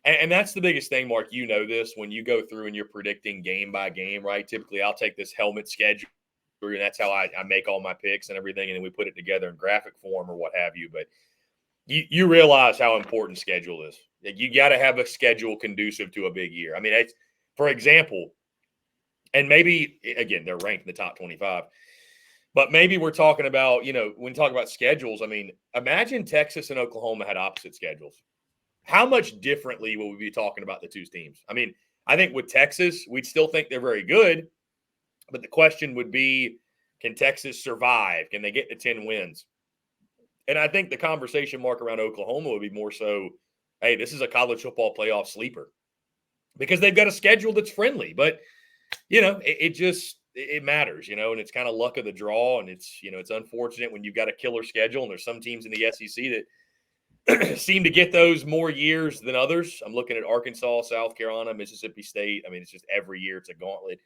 And that's the biggest thing, Mark. You know this when you go through and you're predicting game by game, right? Typically, I'll take this helmet schedule, and that's how I make all my picks and everything, and then we put it together in graphic form or what have you. But you realize how important schedule is. Like, you got to have a schedule conducive to a big year. I mean, it's, for example, and maybe, again, they're ranked in the top 25. But maybe we're talking about, when we talk about schedules, I mean, imagine Texas and Oklahoma had opposite schedules. How much differently will we be talking about the two teams? I mean, I think with Texas, we'd still think they're very good. But the question would be, can Texas survive? Can they get to 10 wins? And I think the conversation mark around Oklahoma would be more so, hey, this is a college football playoff sleeper because they've got a schedule that's friendly. But, it matters, and it's kind of luck of the draw. And it's unfortunate when you've got a killer schedule. And there's some teams in the SEC that seem to get those more years than others. I'm looking at Arkansas, South Carolina, Mississippi State. I mean, it's just every year it's a gauntlet.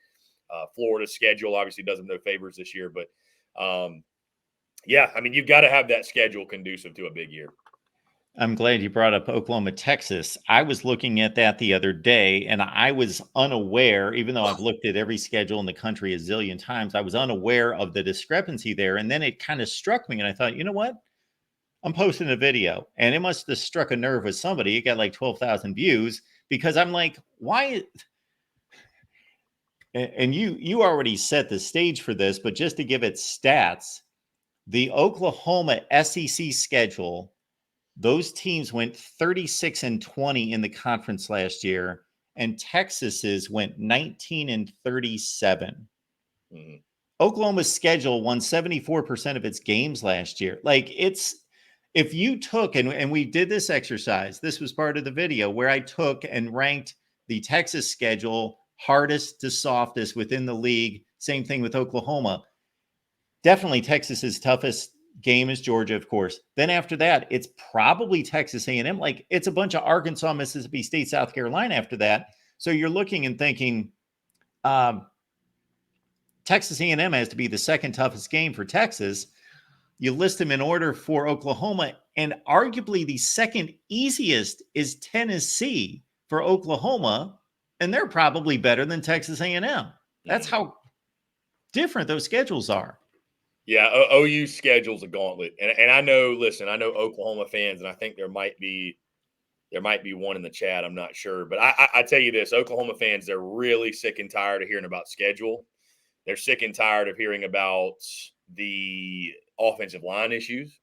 Florida's schedule obviously does them no favors this year. But, I mean, you've got to have that schedule conducive to a big year. I'm glad you brought up Oklahoma, Texas. I was looking at that the other day, and I was unaware, even though I've looked at every schedule in the country a zillion times, I was unaware of the discrepancy there. And then it kind of struck me, and I thought, you know what? I'm posting a video, and it must have struck a nerve with somebody. It got like 12,000 views because I'm like, why? And you already set the stage for this, but just to give it stats, the Oklahoma SEC schedule, those teams went 36-20 in the conference last year, and Texas's went 19-37. Mm-hmm. Oklahoma's schedule won 74% of its games last year. Like, if you took, and we did this exercise, this was part of the video where I took and ranked the Texas schedule hardest to softest within the league. Same thing with Oklahoma. Definitely Texas's toughest game is Georgia, of course. Then after that, it's probably Texas A&M. Like, it's a bunch of Arkansas, Mississippi State, South Carolina after that. So you're looking and thinking, Texas A&M has to be the second toughest game for Texas. You list them in order for Oklahoma, and arguably the second easiest is Tennessee for Oklahoma, and they're probably better than Texas A&M. That's how different those schedules are. Yeah, OU schedule's a gauntlet, and I know. Listen, I know Oklahoma fans, and I think there might be one in the chat. I'm not sure, but I tell you this: Oklahoma fans, they're really sick and tired of hearing about schedule. They're sick and tired of hearing about the offensive line issues.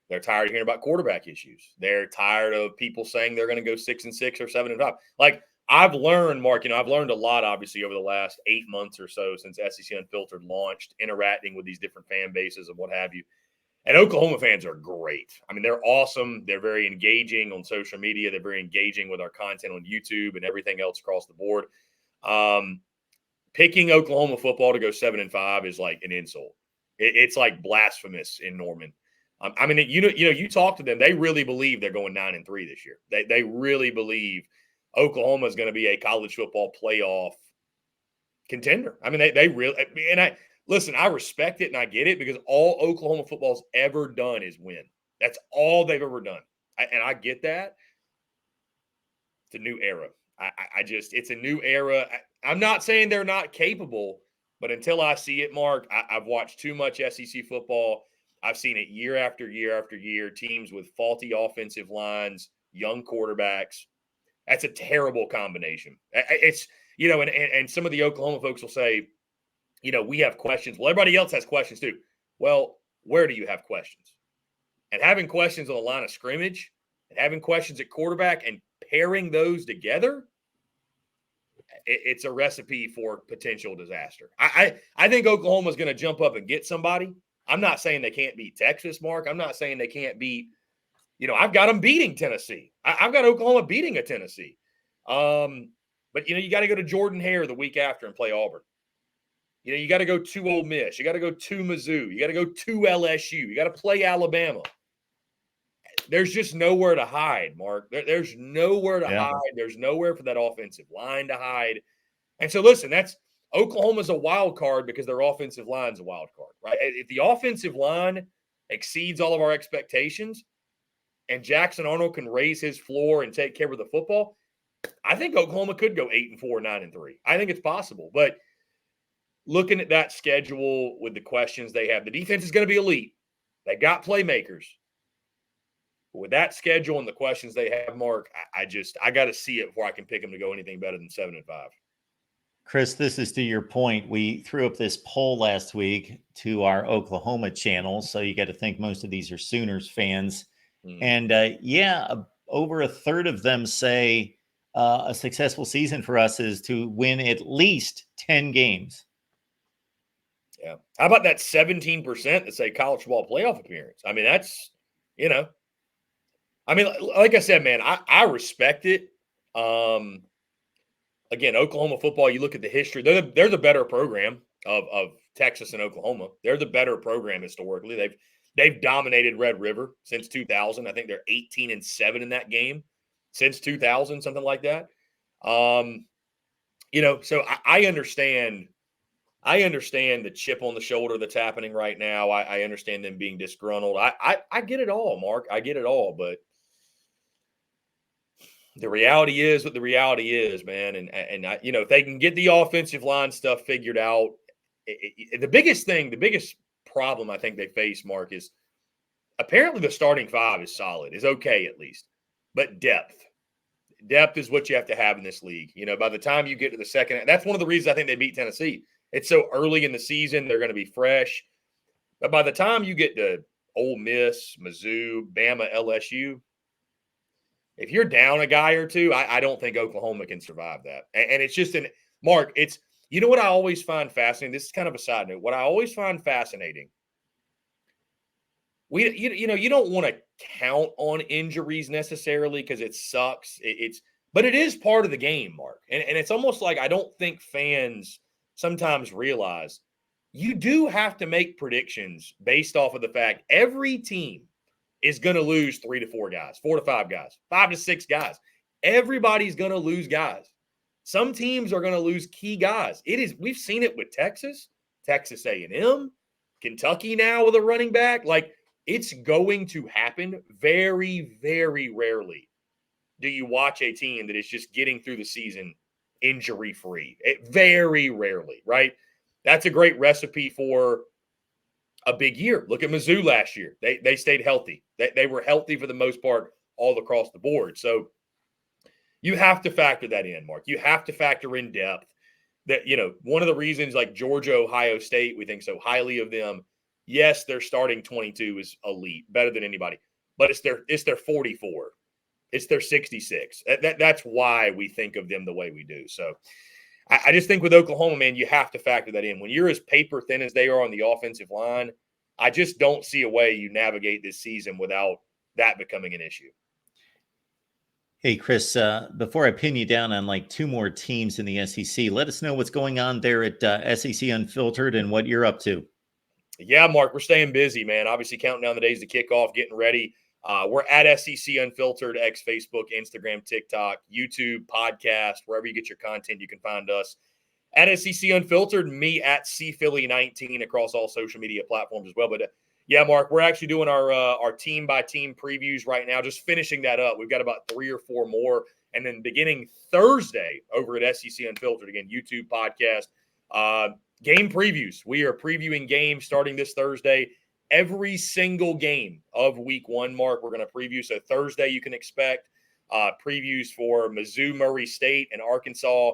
They're tired of hearing about quarterback issues. They're tired of people saying they're going to go 6-6 or 7-5. Like, I've learned, Mark, I've learned a lot, obviously, over the last 8 months or so since SEC Unfiltered launched, interacting with these different fan bases and what have you. And Oklahoma fans are great. I mean, they're awesome. They're very engaging on social media. They're very engaging with our content on YouTube and everything else across the board. Picking Oklahoma football to go 7-5 is like an insult. It's like blasphemous in Norman. I mean, you talk to them, they really believe they're going 9-3 this year. They really believe Oklahoma is going to be a college football playoff contender. I mean, they really, and I respect it and I get it because all Oklahoma football's ever done is win. That's all they've ever done. And I get that. It's a new era. It's a new era. I'm not saying they're not capable, but until I see it, Mark, I've watched too much SEC football. I've seen it year after year after year, teams with faulty offensive lines, young quarterbacks. That's a terrible combination. It's, and some of the Oklahoma folks will say, we have questions. Well, everybody else has questions too. Well, where do you have questions? And having questions on the line of scrimmage and having questions at quarterback and pairing those together, it's a recipe for potential disaster. I think Oklahoma's going to jump up and get somebody. I'm not saying they can't beat Texas, Mark. I'm not saying they can't beat, I've got them beating Tennessee. I've got Oklahoma beating a Tennessee. But, you got to go to Jordan-Hare the week after and play Auburn. You got to go to Ole Miss. You got to go to Mizzou. You got to go to LSU. You got to play Alabama. There's just nowhere to hide, Mark. There's nowhere to hide. There's nowhere for that offensive line to hide. And so, listen, Oklahoma's a wild card because their offensive line's a wild card, right? If the offensive line exceeds all of our expectations and Jackson Arnold can raise his floor and take care of the football, I think Oklahoma could go 8-4, 9-3. I think it's possible. But looking at that schedule with the questions they have, the defense is going to be elite. They've got playmakers. But with that schedule and the questions they have, Mark, I got to see it before I can pick them to go anything better than 7-5. Chris, this is to your point. We threw up this poll last week to our Oklahoma channel. So you got to think most of these are Sooners fans. And over a third of them say a successful season for us is to win at least 10 games. Yeah. How about that 17% that say college football playoff appearance? I mean, that's, like I said, man, I respect it. Again, Oklahoma football, you look at the history, they're the better program of Texas and Oklahoma. They're the better program historically. They've dominated Red River since 2000. I think they're 18-7 in that game since 2000, something like that. So I understand the chip on the shoulder that's happening right now. I understand them being disgruntled. I get it all, Mark. I get it all, but the reality is what the reality is, man. And if they can get the offensive line stuff figured out, the biggest problem I think they face, Mark, is apparently the starting five is solid, is okay at least, but depth is what you have to have in this league. By the time you get to the second, that's one of the reasons I think they beat Tennessee. It's so early in the season, they're going to be fresh. But by the time you get to Ole Miss, Mizzou, Bama, LSU, if you're down a guy or two, I don't think Oklahoma can survive that. And it's just Mark, what I always find fascinating. This is kind of a side note. What I always find fascinating, you don't want to count on injuries necessarily because it sucks. But it is part of the game, Mark. And it's almost like I don't think fans sometimes realize you do have to make predictions based off of the fact every team is going to lose 3 to 4 guys, 4 to 5 guys, 5 to 6 guys. Everybody's going to lose guys. Some teams are going to lose key guys. We've seen it with Texas A&M, Kentucky now with a running back. Like, it's going to happen. Very, very rarely do you watch a team that is just getting through the season injury-free. Very rarely, right? That's a great recipe for a big year. Look at Mizzou last year. They stayed healthy. They were healthy for the most part all across the board. So you have to factor that in, Mark. You have to factor in depth. That, one of the reasons like Georgia, Ohio State, we think so highly of them. Yes, their starting 22 is elite, better than anybody. But it's their 44. It's their 66. That's why we think of them the way we do. So I just think with Oklahoma, man, you have to factor that in. When you're as paper thin as they are on the offensive line, I just don't see a way you navigate this season without that becoming an issue. Hey, Chris, before I pin you down on like 2 more teams in the SEC, let us know what's going on there at SEC Unfiltered and what you're up to. Yeah, Mark, we're staying busy, man. Obviously counting down the days to kick off, getting ready. We're at SEC Unfiltered, X, Facebook, Instagram, TikTok, YouTube, podcast, wherever you get your content, you can find us at SEC Unfiltered, me at CPhilly19 across all social media platforms as well. But yeah, Mark, we're actually doing our team by team previews right now, just finishing that up. We've got about 3 or 4 more. And then beginning Thursday over at SEC Unfiltered, again, YouTube podcast, game previews. We are previewing games starting this Thursday. Every single game of week 1, Mark, we're going to preview. So Thursday, you can expect previews for Mizzou, Murray State, and Arkansas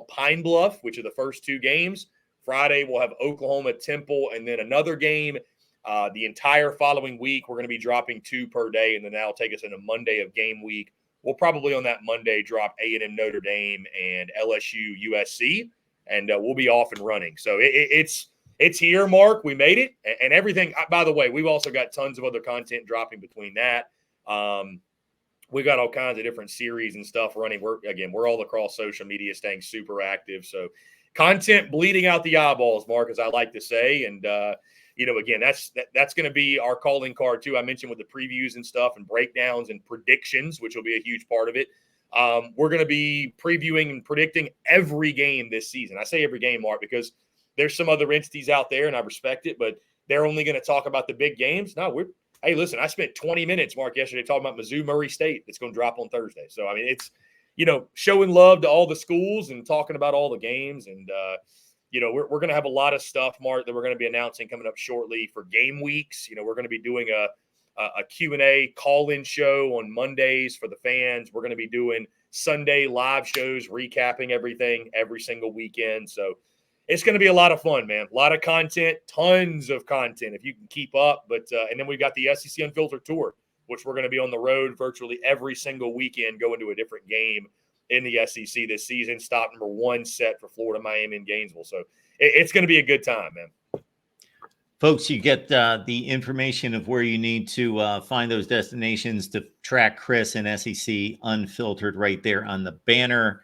Pine Bluff, which are the first 2 games. Friday, we'll have Oklahoma Temple and then another game. The entire following week, we're going to be dropping 2 per day, and then that'll take us into Monday of game week. We'll probably on that Monday drop A&M Notre Dame and LSU USC, and we'll be off and running. So it's here, Mark. We made it, and everything. By the way, we've also got tons of other content dropping between that. We've got all kinds of different series and stuff running. We're all across social media, staying super active. So content bleeding out the eyeballs, Mark, as I like to say. And, again, that's going to be our calling card too. I mentioned with the previews and stuff and breakdowns and predictions, which will be a huge part of it. We're going to be previewing and predicting every game this season. I say every game, Mark, because there's some other entities out there, and I respect it, but they're only going to talk about the big games. No, hey, listen, I spent 20 minutes, Mark, yesterday talking about Mizzou Murray State that's going to drop on Thursday. So, I mean, showing love to all the schools and talking about all the games. And, we're going to have a lot of stuff, Mark, that we're going to be announcing coming up shortly for game weeks. We're going to be doing a Q&A call-in show on Mondays for the fans. We're going to be doing Sunday live shows, recapping everything every single weekend. So it's going to be a lot of fun, man. A lot of content, tons of content if you can keep up. But and then we've got the SEC Unfiltered Tour, which we're going to be on the road virtually every single weekend, going to a different game in the SEC this season. Stop number 1 set for Florida, Miami, and Gainesville. So it's going to be a good time, man. Folks, you get the information of where you need to find those destinations to track Chris and SEC Unfiltered right there on the banner.